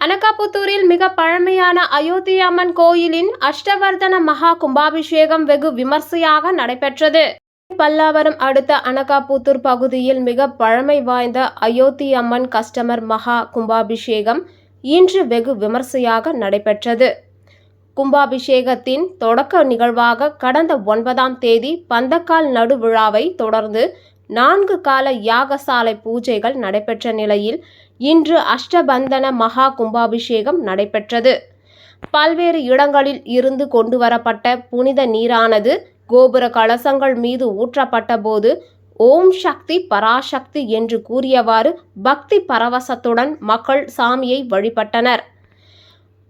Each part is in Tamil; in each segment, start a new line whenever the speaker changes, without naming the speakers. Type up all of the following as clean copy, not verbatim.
அனகாபுத்தூரில் மிக பழமையான அயோத்தி அம்மன் கோயிலின் அஷ்டவர்தன மகா கும்பாபிஷேகம் வெகு விமர்சையாக நடைபெற்றது. பல்லாவரம் அடுத்த அனகாபுத்தூர் பகுதியில் மிக பழமை வாய்ந்த அயோத்தி அம்மன் கஸ்டமர் மகா கும்பாபிஷேகம் இன்று வெகு விமர்சையாக நடைபெற்றது. கும்பாபிஷேகத்தின் தொடக்க நிகழ்வாக கடந்த 9ஆம் தேதி பந்தக்கால் நடு விழாவை தொடர்ந்து 4 கால யாகசாலை பூஜைகள் நடைபெற்ற நிலையில் இன்று அஷ்டபந்தன மகா கும்பாபிஷேகம் நடைபெற்றது. பல்வேறு இடங்களில் இருந்து கொண்டு வரப்பட்ட புனித நீரானது கோபுர கலசங்கள் மீது ஊற்றப்பட்ட போது ஓம் சக்தி பராசக்தி என்று கூறியவாறு பக்தி பரவசத்துடன் மக்கள் சாமியை வழிபட்டனர்.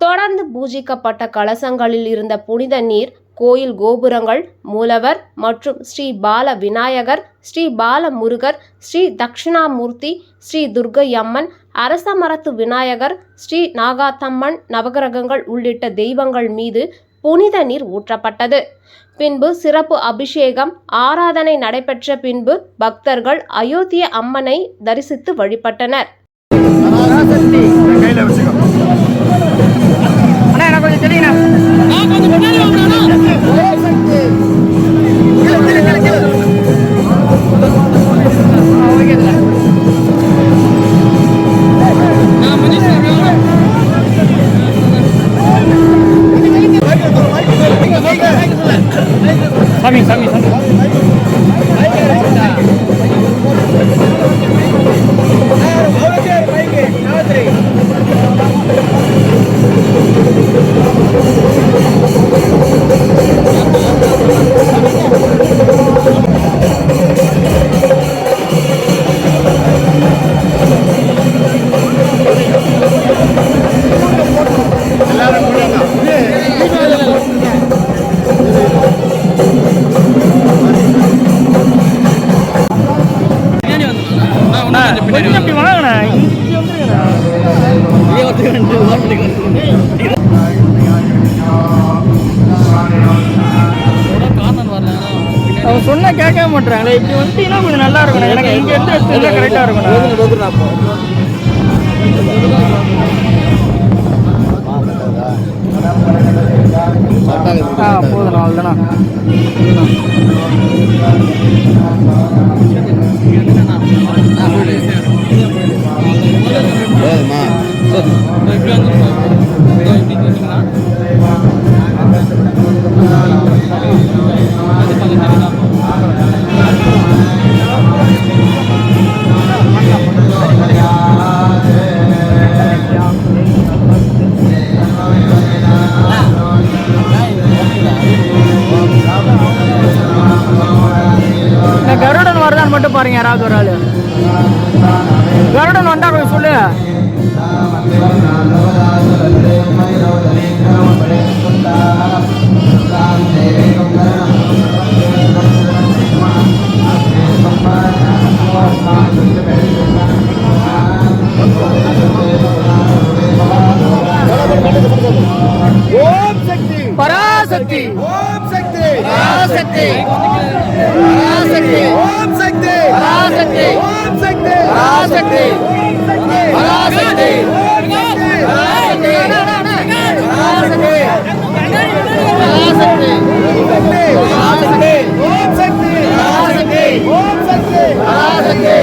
தொடர்ந்து பூஜிக்கப்பட்ட கலசங்களில் இருந்த புனித நீர் கோயில் கோபுரங்கள், மூலவர் மற்றும் ஸ்ரீ பால விநாயகர், ஸ்ரீ பால முருகர், ஸ்ரீ தட்சிணாமூர்த்தி, ஸ்ரீ துர்க்கையம்மன், அரசமரத்து விநாயகர், ஸ்ரீ நாகாத்தம்மன், நவகிரகங்கள் உள்ளிட்ட தெய்வங்கள் மீது புனித நீர் ஊற்றப்பட்டது. பின்பு சிறப்பு அபிஷேகம் ஆராதனை நடைபெற்ற பின்பு பக்தர்கள் அயோத்திய அம்மனை தரிசித்து வழிபட்டனர்.
அவங்க சொன்னா கேட்க மாட்டாங்களே. இப்படி வந்துட்டீங்கன்னா கொஞ்சம் நல்லா இருக்கணும். எனக்கு இங்க எடுத்து கரெக்டா இருக்கணும். போதும் அவ்வளோதானா. கருடன் வருதான்னு மட்டும் பாருங்க. யாராவது ஒரு ஆளு கருடன் வந்தா கொஞ்சம் சொல்லு. பராசக்தி ஓம் சக்தி பராசக்தி பராசக்தி ஓம் சக்தி பராசக்தி ஓம் சக்தி பராசக்தி பராசக்தி பராசக்தி பராசக்தி பராசக்தி ஓம் சக்தி பராசக்தி ஓம் சக்தி பராசக்தி.